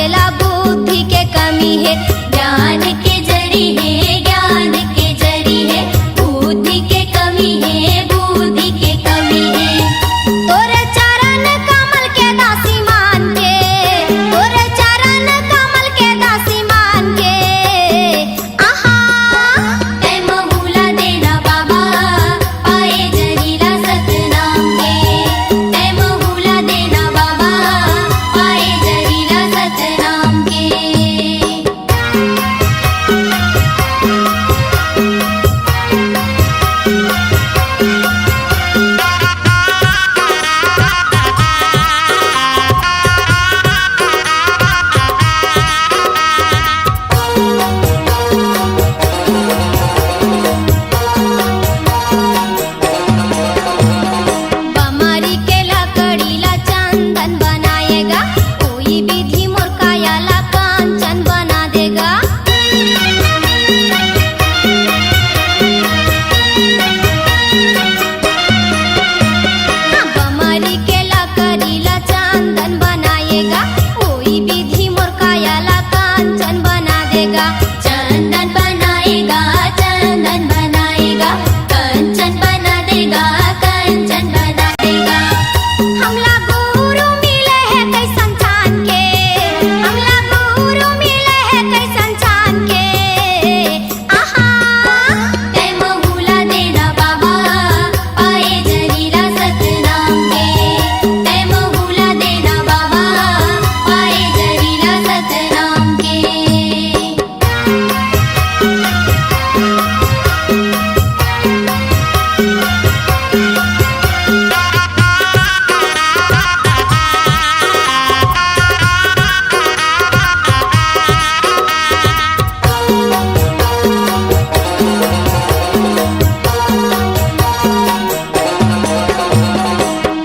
लागेला बुद्धि के कमी है। ज्ञान के जरी है, ज्ञान के जरी है, बुद्धि के कमी है, बुद्धि के कमी है। तोरे चरण कमल के दासी मान के, तोरे चरण कमल के दासी मान के, आहा तै महुला देना बाबा पाए जरीला सतनाम के। तै महुला देना बाबा पाए जरीला सतनाम के। बमरी के लकड़ीला चंदन बनाएगा, कोई विधि मोर कायाला कांचन बना देगा। बमरी के लकड़ीला चंदन बनाएगा, कोई विधि मोर कायाला कांचन बना देगा। चंदन बनाएगा, चंदन बनाएगा, कंचन बना देगा, कंचन बना देगा। हमला गुरु मिले है कैसन छान के, हमला गुरु मिले है कैसन छान के, आहा तै महुला देना बाबा पाए जरीला सतनाम के। तै महुला देना बाबा पाए जरीला सतनाम के।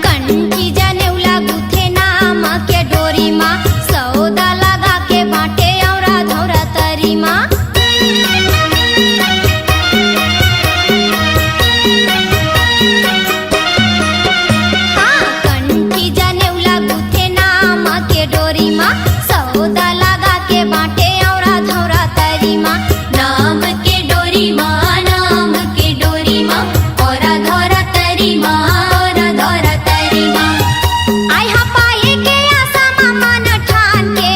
कंठी जनेउला गुथे नाम के डोरी माँ, सौदा लगा के बाटे औरा धौरा तरी माँ। हाँ कंठी जनेउला गुथे नाम के डोरी माँ, सौदा लगा के बाटे औरा धौरा तरी माँ। नाम के डोरी माँ, नाम के डोरी माँ, औरा धौरा तरी माँ, औरा धौरा तरी माँ। आई हा पाए के आशा मामा न ठान के,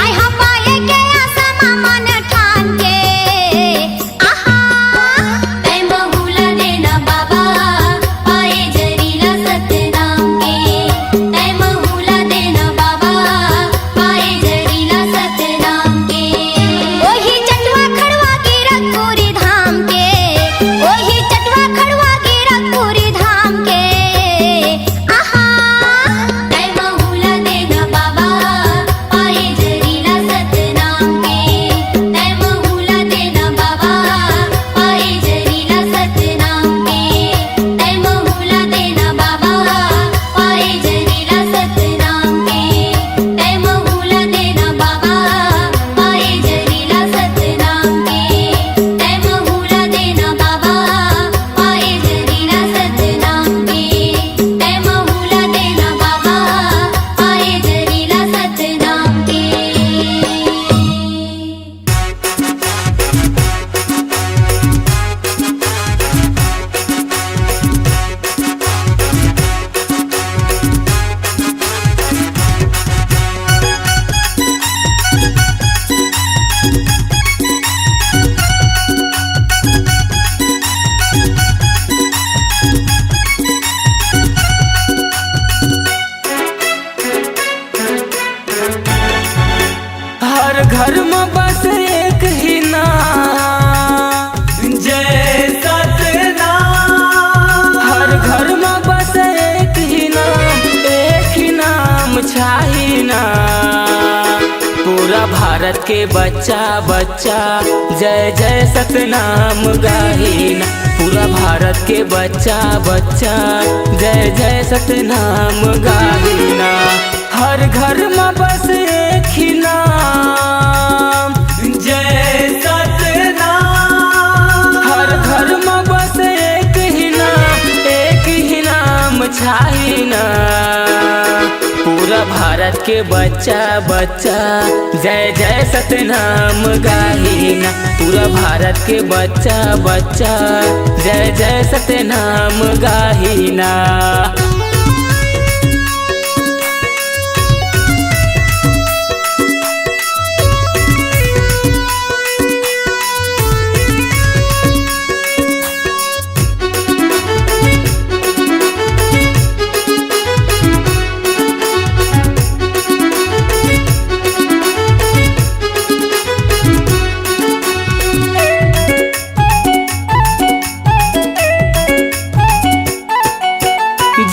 आई हा पाए के आशा मामा न ठान के, आहा तै महुला देना बाबा पाए जरीला सतनाम के। तै महुला देना बाबा पाए जरीला सतनाम के। ओही चटवा खड़वा गिरत पूरी धाम के, ओही चटवा खड़वा गिरत पूरी धाम के, आहा तै महुला देना बाबा पाए जरीला सतनाम के। तै महुला देना बाबा पाए जरीला सतनाम के। तै महुला देना बाबा पाए जरीला सतनाम के। तै महुला देना बाबा पाए जरीला सतनाम के। तै महुला देना बाबा पाए जरीला सतनाम के। तै महुला देना बाबा पाए जरीला सतनाम के। हर घर में बस एक ही नाम, जय सतनाम। हर घर में बस एक ही नाम छाही ना। पूरा भारत के बच्चा बच्चा जय जय सतनाम गाही ना। पूरा भारत के बच्चा बच्चा जय जय सतनाम गाही ना। हर घर में बस एक ही नाम, जय सतनाम। हर घर में बस एक ही नाम छाही ना। पूरा भारत भारत के बच्चा बच्चा जय जय सतनाम गाहिना। पूरा भारत के बच्चा बच्चा जय जय सतनाम गाहिना।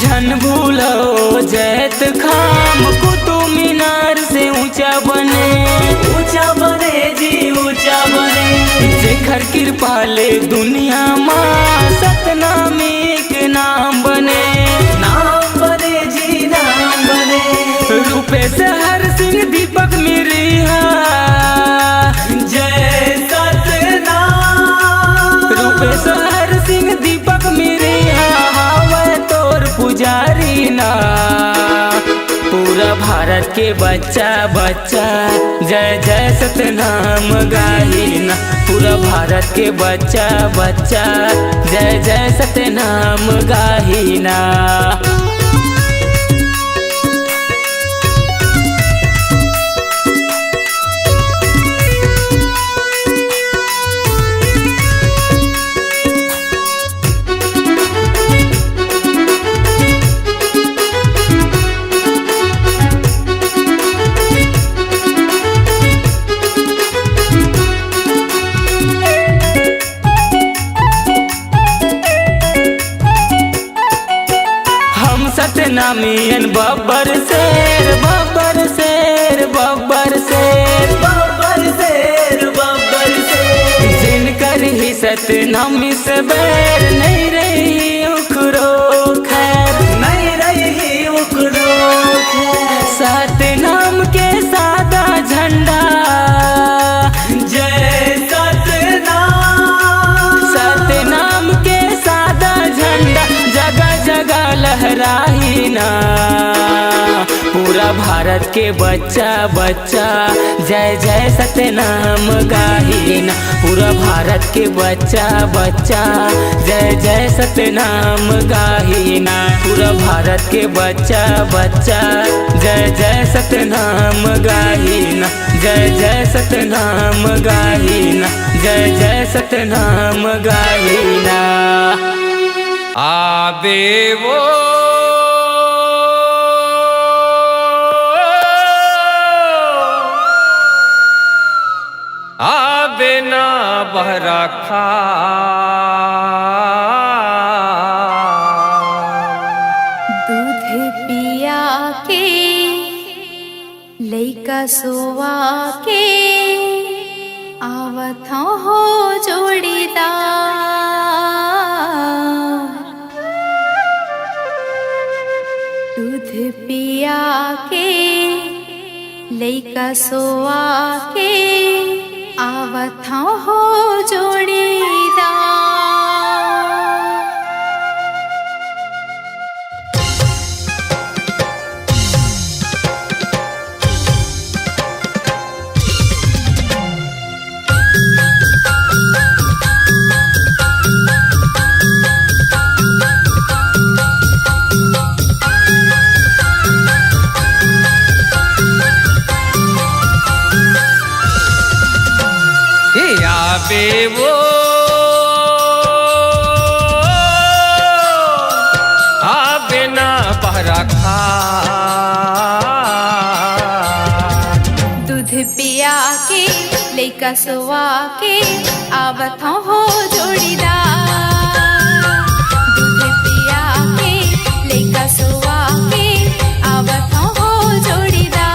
जन भूलो जैत खाम कुतुब मीनार से ऊंचा बने जी ऊंचा बने। जेखर कृपा ले दुनिया माँ सतनामी के नाम बने जी नाम बने। रूपे से हर सिंह दीपक मिरिया जय सतनाम। रूपे से हर सिंह दीपक मिरिया पुजारी ना। पूरा भारत के बच्चा बच्चा जय जय सतनाम गाहिना। पूरा भारत के बच्चा बच्चा जय जय सतनाम गाहिना। सतनामियन बब्बर शेर बब्बर शेर बब्बर शेर बब्बर शेर बब्बर शेर। जिनकर ही सतनामी से बैर नहीं रही उखरो खैर नहीं रही उखरो खैर। सतनाम के सादा झंडा जय सतनाम। सतनाम के सादा झंडा जगह जगह लहराही ना। पूरा भारत के बच्चा बच्चा जय जय सतनाम गाहिना। पूरा भारत के बच्चा बच्चा जय जय सतनाम गाहिना। पूरा भारत के बच्चा बच्चा जय जय सतनाम गाहिना। जय जय सतनाम गाहिना। जय जय सतनाम गाहिना। आबे वो आबे ना बहरा खा। दूध पिया के लइका सोवा के आवत हो जोड़ीदार। दूध पिया के लइका सोवा के आवत हो जोड़ीदार। वो आबे ना बहरा खा। दूध पिया के लइका सोवा के आवत हो जोड़ीदार। दूध पिया के लइका सोवा के आवत हो जोड़ीदार।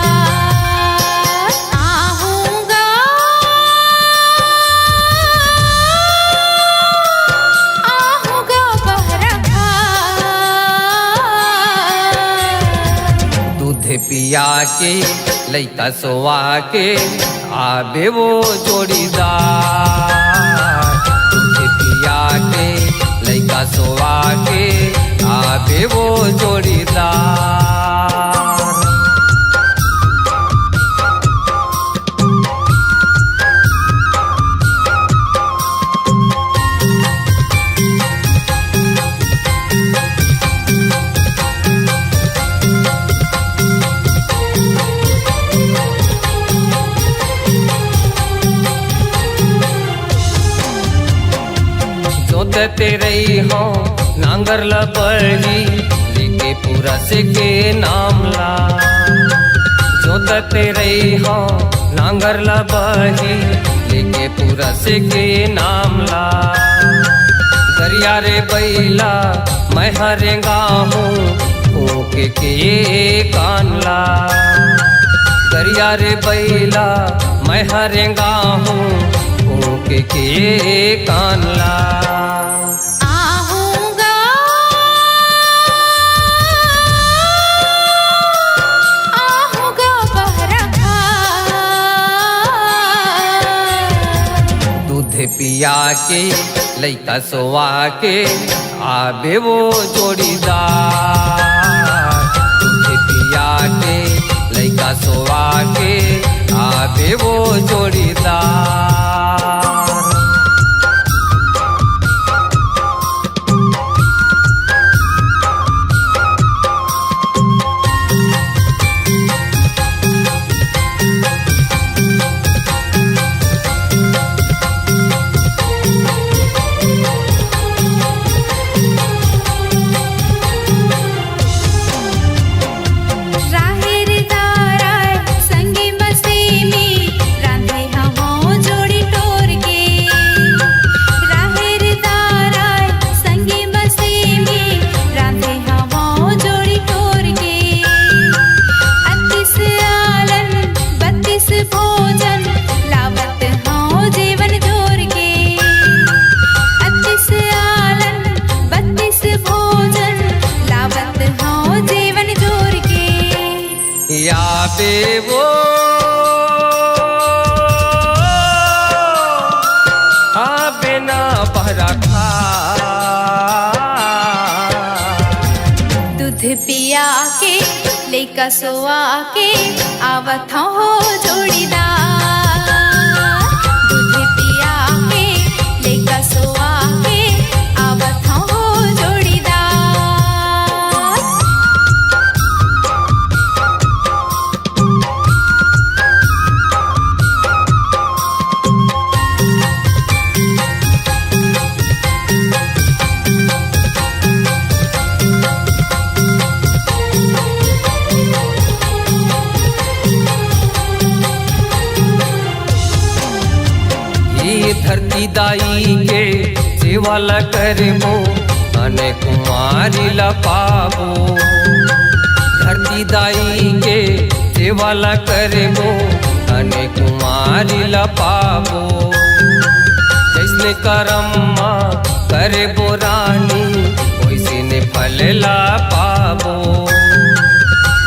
पिया के लइका सोवा के आबे वो जोड़ीदार। दूध पिया के लइका सोवा के आबे वो जोड़ीदार। जोतते रही हो नांगर ला बही लेके पूरा से के नाम ला। जोतते रही हो नांगर ला बही लेके पूरा से के नाम ला। दरिया रे बैला मैं हरेगा हूँ ओके के कानला। दरिया रे बैला मैं हरेगा हूँ ओके के कानला। आहूँगा आहूँगा बहरा खा। दूध पिया के लइका सोवा के आबे वो जोड़ीदार। दूध पिया के लइका सोवा के आबे वो जोड़ीदार। राहेर दाराय संगी मस्ती में रांधे हवों जोड़ी टोर के। राहेर दाराय संगी मस्ती में रांधे हवों जोड़ी टोर के। 38 आलन 32 भोजन लावत हूँ जीवन जोर के। 38 आलन 32 भोजन लावत हूँ जीवन जोर के। याबे वो आबे ना बहरा खा। दूध पिया के लइका सोआ के आवत हो जोड़ीदार। दूध पिया के लइका सोआ के आवत हो जोड़ीदार। ये धरती दाई के सेवा ला करबो अने कुमारी ला पाबो। धरती दाई के सेवा ला करबो अने कुमारी ला पाबो। जैसने करम्मा करबो रानी वैसे ने फल ला पाबो।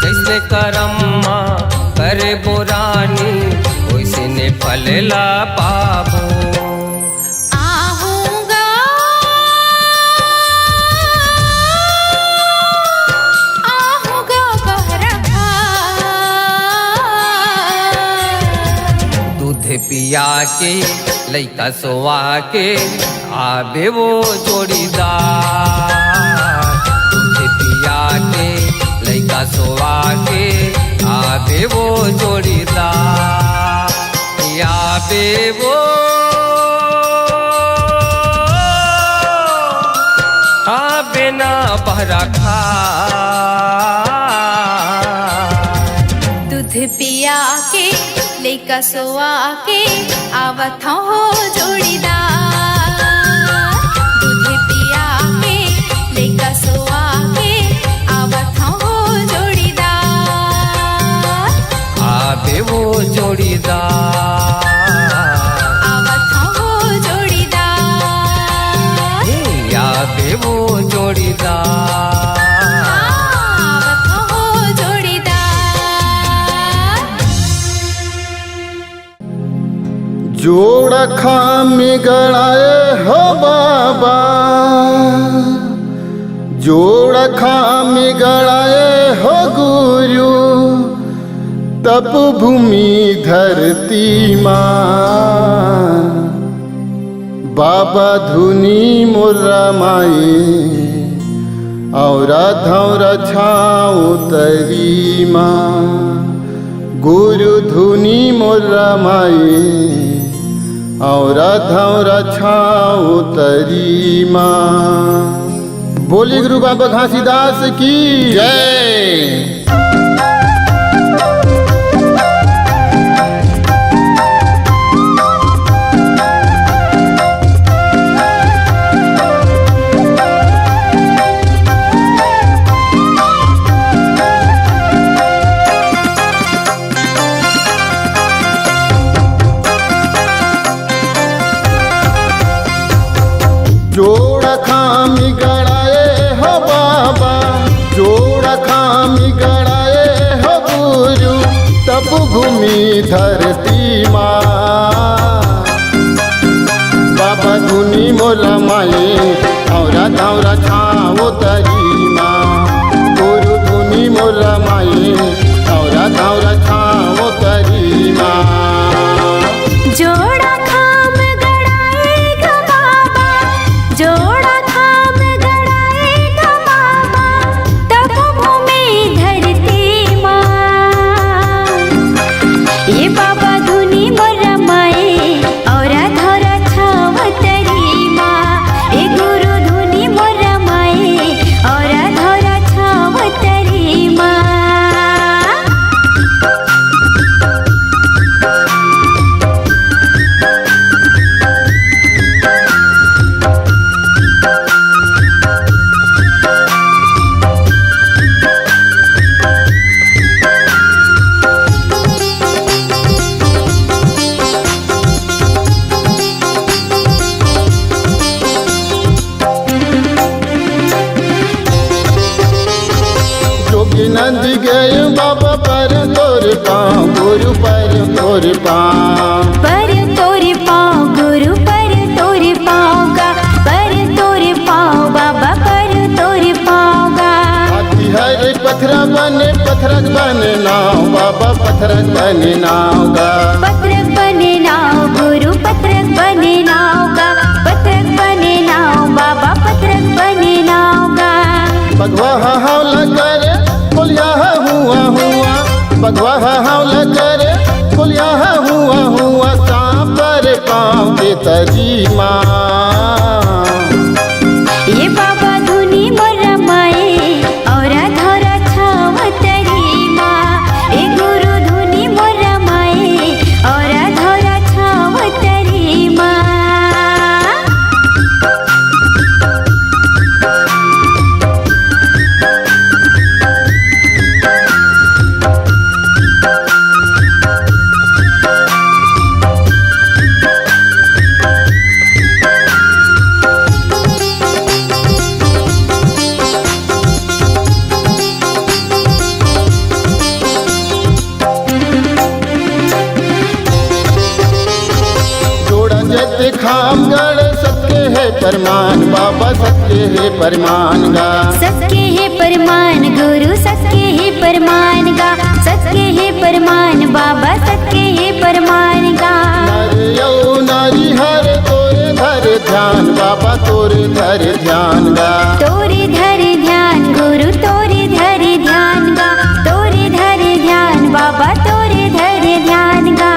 जैसने करम्मा करबो रानी वैसे ने फल ला पाबो। आहूँगा आहूँगा बहरा खा। दूध पिया के लइका सोवा के आबे वो जोड़ीदार। दूध पिया के लइका सोवा के आबे वो जोड़ीदार। आबे वो आबे ना बहरा खा। दूध पिया के लइका सोआ के आवत हो जोड़ीदार। दूध पिया के लइका सोआ के आवत हो जोड़ीदार। आबे वो जोड़ीदार। आवत हो जोड़ीदार। आबे वो जोड़ीदार। आवत हो जोड़ीदार। जोड़ खामी गड़ाए हो बाबा। जोड़ खामी गड़ाए हो गुरु। तप भूमि धरती माँ बाबा धुनी मोरा माई और धौरा छाऊ तरी माँ गुरु धुनी मोरा माई और धौर छाऊ तरी माँ। बोली गुरु बाबा घासीदास की जय। जोड़ा खामी गड़ाए हो बाबा, जोड़ा खामी गड़ाए हो गुरु, तप भूमि धरती माँ। बाबा धुनी मोला माए औरा धौरा छाओ तरी माँ। गुरु धुनी मोला माए औरा धौरा छाओ तरी माँ। जोड़ा खाम गड़ाएगा बाबा, जोड़ा खाम गड़ाएगा बाबा, तप भूमि धरती माँ। ये बाबा धुनी मोर रमाए और धरा छाव तरी माँ। ये गुरु धुनी मोर रमाए और धरा छाव तरी माँ। जोगी नदी गए बाबा पर तोर पाँव, गुरु पर तोर पाँव। पर तोरे पाँव गुरु, पर तोरे पाँव गा, पर तोरे पाँव बाबा, पर तोरे पाँव गा। हाथी हरे पत्थर बने, पत्थरक बने नाव बाबा, पत्थरक बने नाव गा। पत्रक बने नाव गुरु, पत्रक बने नाव गा, पत्रक बने नाव बाबा, पत्रक बने नाव गा। बगवा हावल करे कोलिया हुआ हुआ, बगवा हावल करे कोलिया हुआ हुआ, सांपर पाँव के तरी माँ। ये बाबा धुनी मोर रमाए और धरा छाव तरी माँ। ये गुरु धुनी मोर रमाए और धरा छाव तरी माँ। जोड़ा जैसे खाम गढ़ सबके है परमान बाबा, सबके है परमान गा। सबके है परमान गुरु, सबके है परमान गा, सबके है परमान बाबा, सबके है परमान गा। नर यौ नारी हर तोरे धर ध्यान बाबा, तोरे धर ध्यान गा। तोरे धरे ध्यान गुरु, तोरे धरे ध्यान गा, तोरे धरे ध्यान बाबा, तोरे धरे ध्यान गा।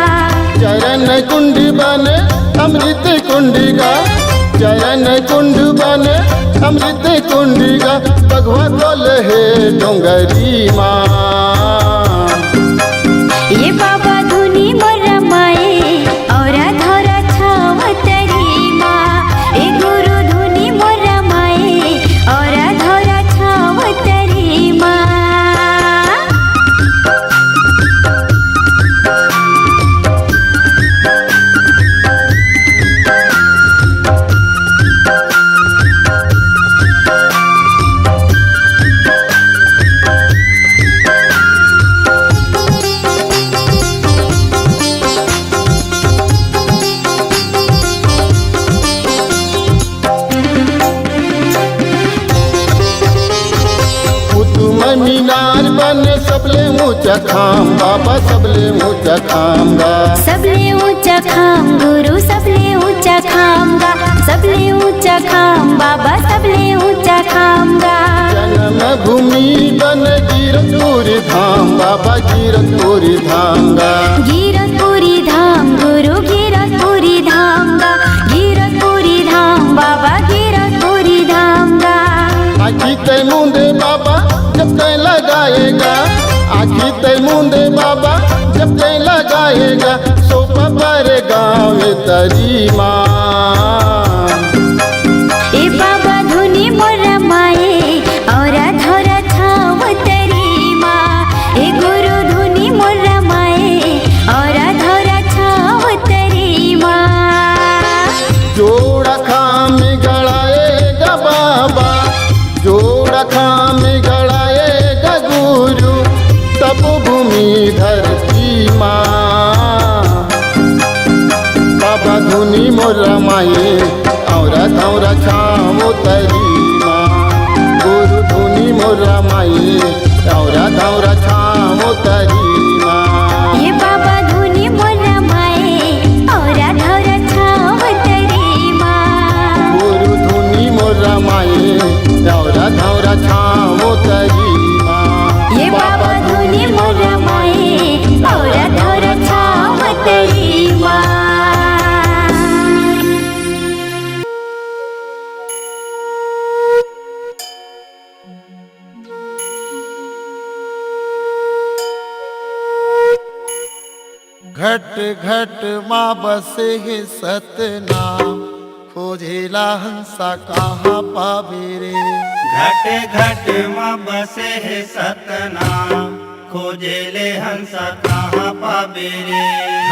चरण कुंड बने अमृत कुंडी गा, चरण कुंड बने अमृत कुंडी गा। भगवा बोल है डोंगरी माँ। ये बाबा धुनी मोर रमाए और धरा छाव तरी माँ। ये गुरु धुनी मोर रमाए और धरा छाव तरी माँ। मीनार बने सबले ऊंचा खाम बाबा, सबले ऊंचा खाम गा। सबले ऊंचा खाम गुरु, सबले ऊंचा खाम गा, सबले ऊंचा खाम बाबा, सबले ऊंचा खाम गा। जन्म भूमि बन गिरतपुरी धाम बाबा, गिरतपुरी धाम गा। गिरतपुरी धाम गुरु, गिरतपुरी धाम जाएगा सोप पर गाँव तरी माँ। ए बाबा धुनी मोर माए और धरा छाव तरी माँ। ए गुरु धुनी मोर माए और धरा छाव तरी माँ। जोड़ा खाम गड़ाएगा बाबा, जोड़ा खाम गड़ाएगा गुरु, तब भूमि धरती माँ। बाबा धुनी मोर माए और धौरा छाओ तरी माँ। गुरु धुनी मोर माए और धौरा छाओ तरी माँ। ए बाबा धुनी मोर माए और धरा छाव तरी माँ। गुरु धुनी मोर माए और धौरा छाओ तरी माँ। ये बाबा धुनी मोर माए और धरा छाव तरी माँ। घट घट माँ बसे है सतनाम, खोजेला हंसा कहाँ पावे रे। घट घट माँ बसे है सतनाम, खोजेले हंसा कहाँ पावे रे।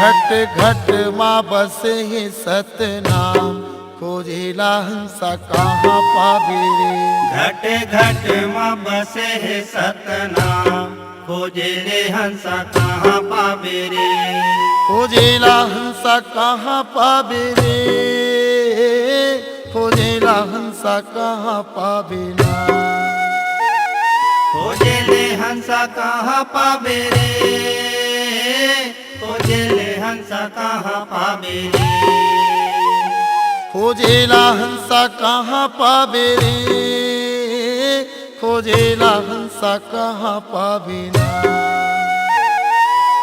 घट घट माँ बसे है सतनाम, खोजेला हंसा कहाँ पावे रे। घट घट माँ बसे है सतनाम, खोजेले हंसा कहाँ पावे रे। खोजेला हंसा कहाँ पावे रे, खोजेला हंसा कहाँ पावे ना। खोजेले हंसा कहाँ पावे रे, खोजेले हंसा कहाँ पावे रे। खोजेला हंसा कहाँ पावे रे, खोजेला हंसा कहाँ पावे ना।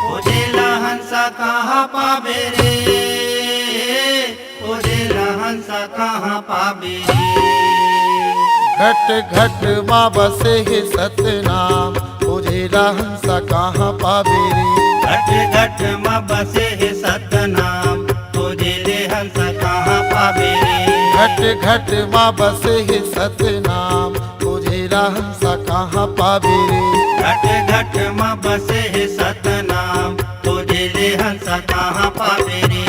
खोजेला हंसा कहाँ पावे रे, खोजेला हंसा कहाँ पावे रे। घट घट माँ बसे है सतनाम, खोजेला हंसा कहाँ पावे रे। घट घट माँ बसे है सतनाम, खोजेले हंसा कहाँ पावे रे। घट घट माँ बसे है सतनाम, खोजेला हंसा कहाँ पावे रे। घट घट माँ बसे है सतनाम, खोजेले हंसा कहाँ पावे रे।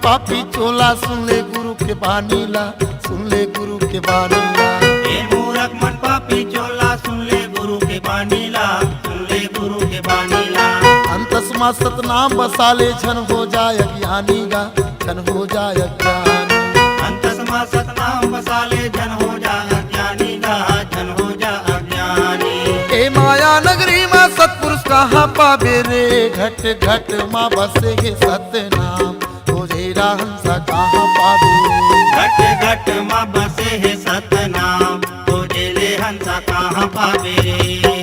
पापी चोला सुन ले गुरु के बानीला, सुन ले गुरु के बानीला। ए मूरख मन पापी चोला सुन ले गुरु के बानीला, सुन ले गुरु के बानीला। अंतस्मा सतनाम बसा ले झन हो जाय अज्ञानी गा, झन हो जाय अज्ञानी। अंतस्मा सतनाम बसा ले झन हो जाय अज्ञानी गा, झन हो जाय अज्ञानी। ए माया नगरी में सतपुरुष कहाँ पावे रे। घट घट माँ बसे है सतनाम, खोजेला हंसा कहाँ पावे रे। घट घट माँ बसे है सतनाम, खोजेले हंसा कहाँ पावे रे।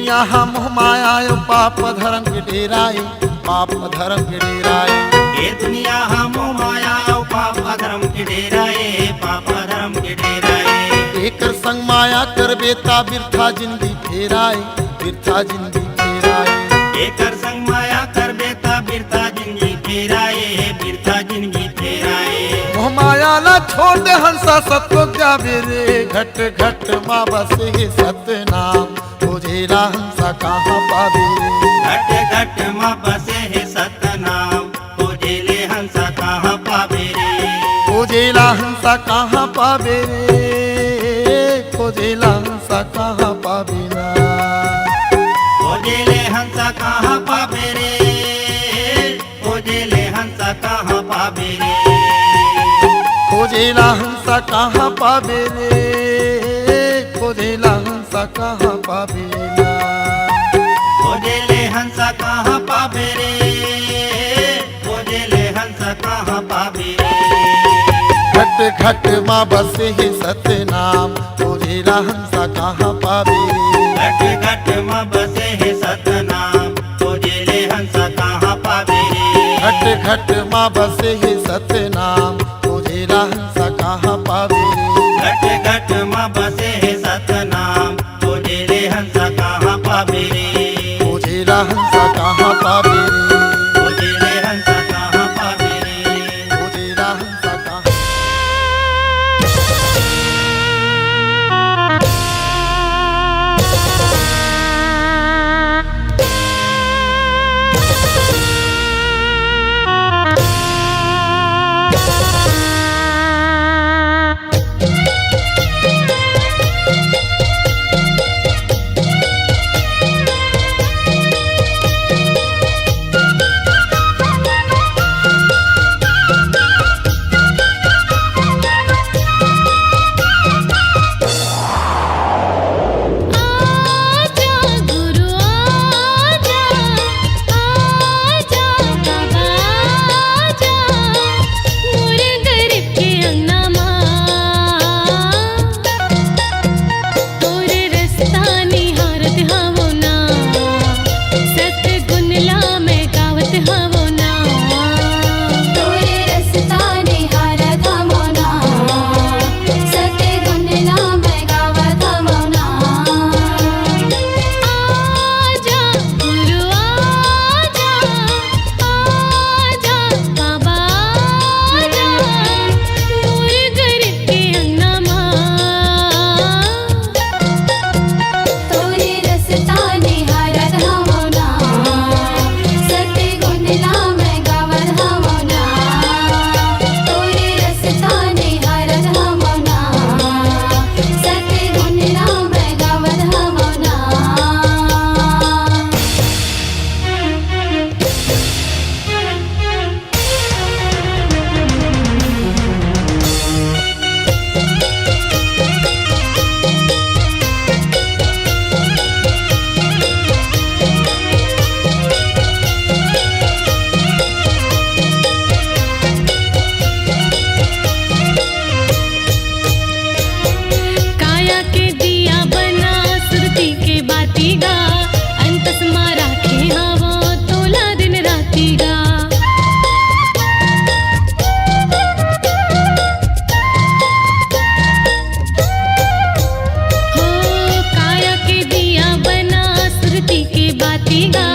यहाँ मोह माया पाप धर्म के डेराए, पाप धर्म के डेराए। ये दुनिया हम माया पाप धर्म के डेराए, पाप धर्म के डेराए। एक संग माया कर बेता बिरथा जिंदगी फेराए, बिरथा जिंदगी फेराए। एक संग माया कर बेता बिरथा जिंदगी फेराए, बिरथा जिंदगी फेराए। मोह माया ना छोड़ दे हंसा सतो गावे रे घट घट माँ बसे सतनाम खोजेला हंसा कहाँ पावे रे घट घट माँ बसे है सतनाम खोजेले हंसा कहाँ पावे रे खोजेला हंसा कहाँ पावे रे खोजेला हंसा कहाँ पावे ना खोजेले हंसा कहाँ पावे रे खोजेले हंसा कहाँ पावे रे खोजेला हंसा कहाँ पावे रे खोजेला हंसा कहाँ पावे ना खोजेले हंसा कहाँ पावे रे खोजेले हंसा कहाँ पावे रे घट घट माँ बसे है सतनाम खोजेला हंसा कहाँ पावे रे घट घट माँ बसे है सतनाम खोजेले हंसा कहाँ पावे रे घट घट माँ बसे है सतनाम खोजेला हंसा कहाँ पावे रे घट घट माँ बसे है सतनाम खोजेले हंसा कहाँ पावे रे खोजेला हंसा कहाँ पावे रे खोजेले हंसा कहाँ पावे रे खोजेला हंसा कहाँ आजा गुरु आजा आजा बाबा आजा मोर गरीब के अंगना माँ तोर रस्ता निहारत हावो ना सतगुणला में गावत हावो ना तोर रस्ता निहारत हावो ना सतगुणला में गावत हावो ना आजा गुरु आजा आजा बाबा आजा मोर गरीब के अंगना माँ तोरे रस्ता निहारत हावो ना सतगुणला में गावत हावो ना तोरे रस्ता निहारत हावो ना सतगुणला में गावत हावो ना काया के दिया बना सुरती के बाती गा अंतस मारा के हावो तोला दिन राती गा हो काया के दिया बना सुरती के बाती गा